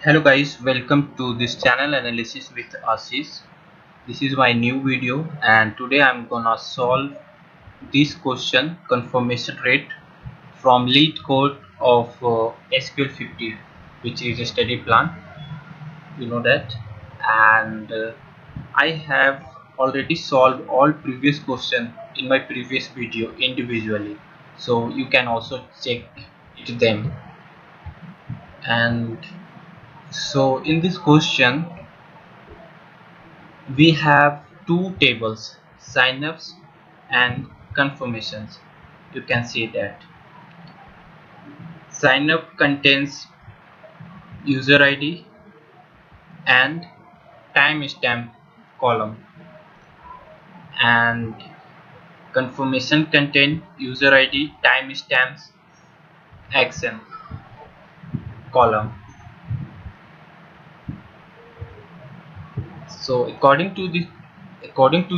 Hello guys, welcome to this channel analysis with Ashish. This is my new video and today I'm gonna solve this question confirmation rate from LeetCode of SQL 50, which is a study plan, you know that. And I have already solved all previous question in my previous video individually, so you can also check it them. And so in this question we have two tables, signups and confirmations. You can see that signup contains user ID and timestamp column, and confirmation contain user ID, timestamps, action column. So according to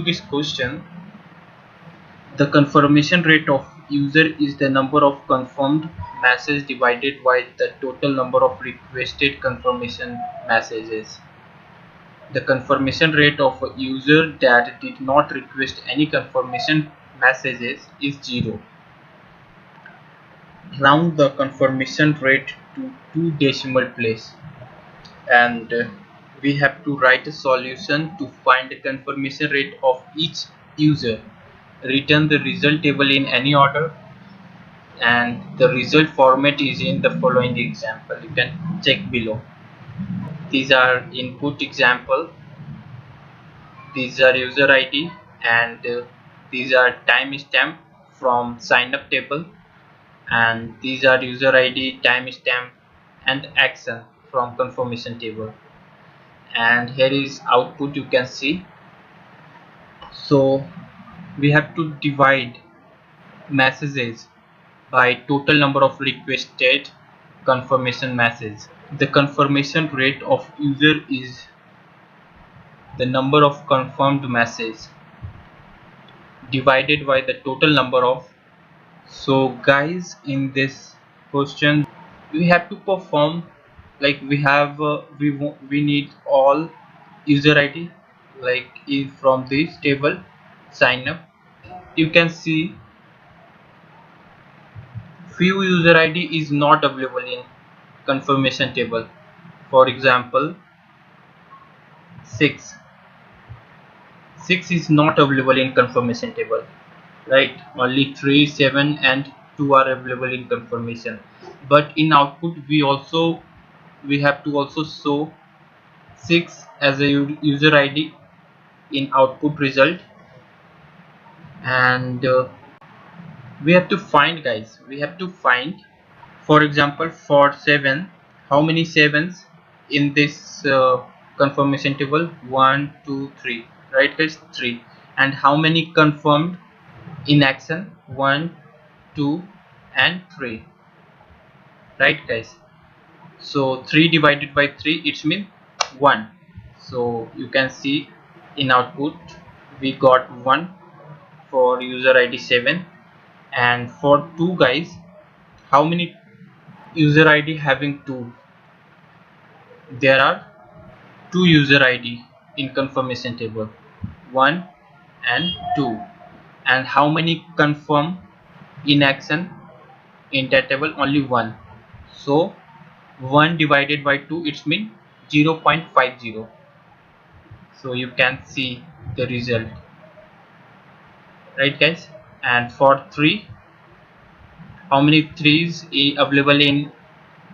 this question, the confirmation rate of user is the number of confirmed messages divided by the total number of requested confirmation messages. The confirmation rate of a user that did not request any confirmation messages is 0. Round the confirmation rate to 2 decimal place, and we have to write a solution to find the confirmation rate of each user. Return the result table in any order, and the result format is in the following example. You can check below. These are input example, these are user ID, and these are timestamp from sign up table, and these are user ID, timestamp and action from confirmation table. And here is output, you can see. So we have to divide messages by total number of requested confirmation messages. The confirmation rate of user is the number of confirmed messages divided by the total number of. So guys, in this question we have to perform, like we have we need all user ID, like from this table sign up. You can see few user ID is not available in confirmation table. For example, 6 is not available in confirmation table, right? Only 3, 7 and 2 are available in confirmation. But in output we have to also show 6 as a user ID in output result. And we have to find, guys, we have to find, for example, for 7, how many 7s in this confirmation table? 1 2 3, right guys? 3. And how many confirmed in action? 1 2 and 3, right guys? So 3 divided by 3, it's mean 1. So you can see in output we got 1 for user ID 7. And for 2, guys, how many user ID having 2? There are 2 user ID in confirmation table, 1 and 2. And how many confirm in action in that table? Only 1. So 1 divided by 2, it's mean 0.50. So you can see the result, right guys? And for 3, how many 3s available in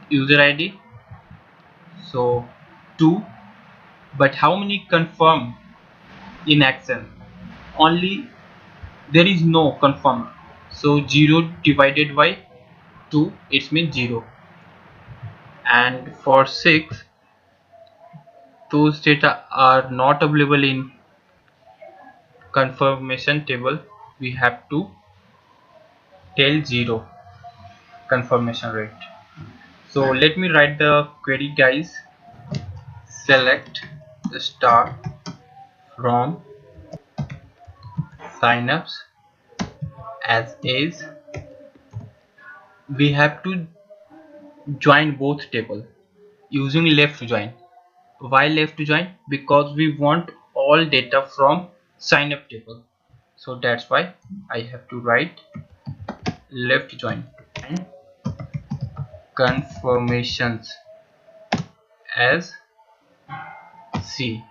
user ID? So 2. But how many confirm in action? Only, there is no confirmed. So 0 divided by 2, it means 0. And for 6, those data are not available in confirmation table. We have to tell 0 confirmation rate. So let me write the query, guys. Select the star from signups as is. We have to join both table. using left join. Why left join? Because we want all data from sign up table. So that's why I have to write left join. And confirmations as C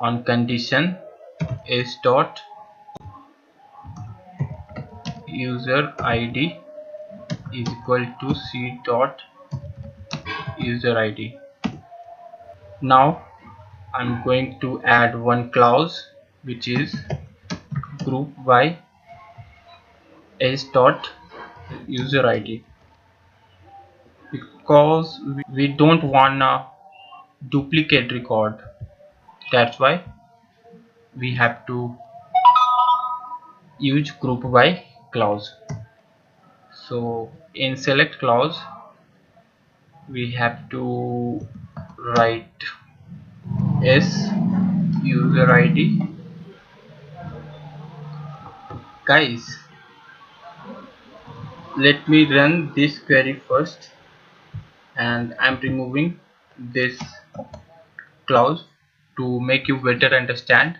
on condition is dot user id is equal to C dot user id. Now I'm going to add one clause which is group by s dot user id, because we don't want a duplicate record. That's why we have to use group by clause. So in select clause we have to write s user id. Guys, let me run this query first, and I'm removing this clause to make you better understand.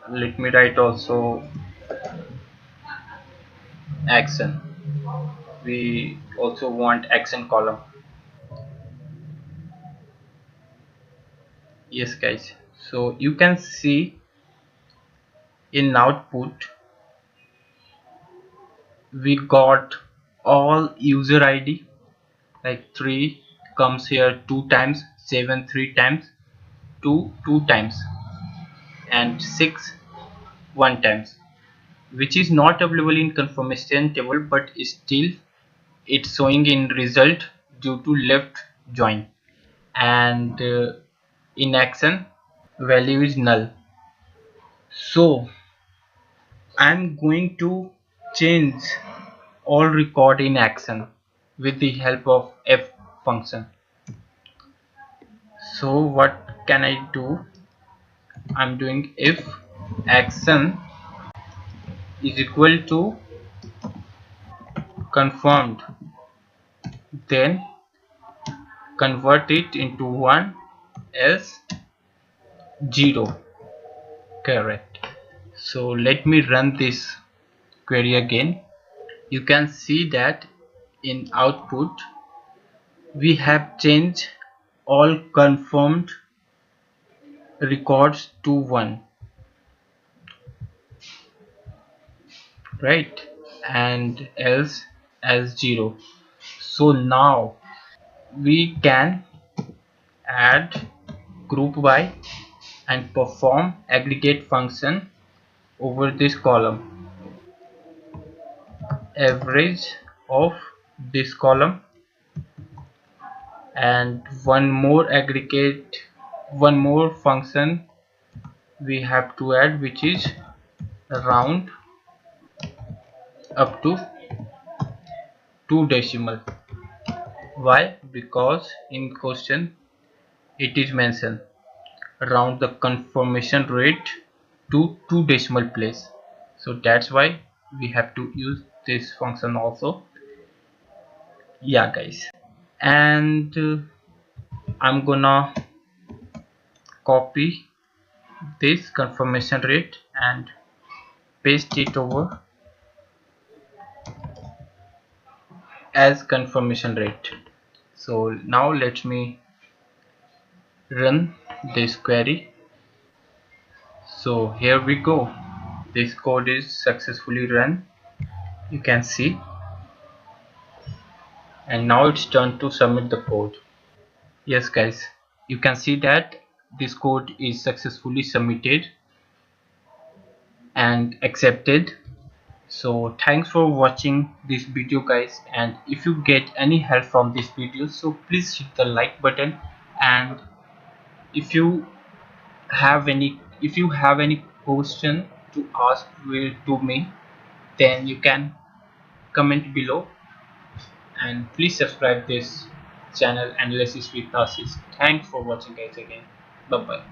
Let me write also action. We also want action column. Yes guys, so you can see in output we got all user id, like 3 comes here 2 times, 7 3 times, 2 2 times, and 6 1 times, which is not available in confirmation table, but still it's showing in result due to left join. And in action value is null. So I'm going to change all record in action with the help of f function. So what can I do? I'm doing if action is equal to confirmed, then convert it into 1, else 0. Correct. So let me run this query again. You can see that in output we have changed all confirmed records to 1, right, and else as 0. So now we can add group by and perform aggregate function over this column. Average of this column, and one more function we have to add, which is round up to 2 decimal. Why? Because in question it is mentioned round the confirmation rate to 2 decimal place, so that's why we have to use this function also. Yeah guys, and I'm gonna copy this confirmation rate and paste it over as confirmation rate. So now let me run this query. So here we go, this code is successfully run, you can see, and now it's turn to submit the code. Yes guys, you can see that this code is successfully submitted and accepted. So thanks for watching this video guys, and if you get any help from this video, so please hit the like button, and if you have any question to ask to me, then you can comment below, and please subscribe this channel Analysis with Ashish. Thanks for watching guys again. Bye bye.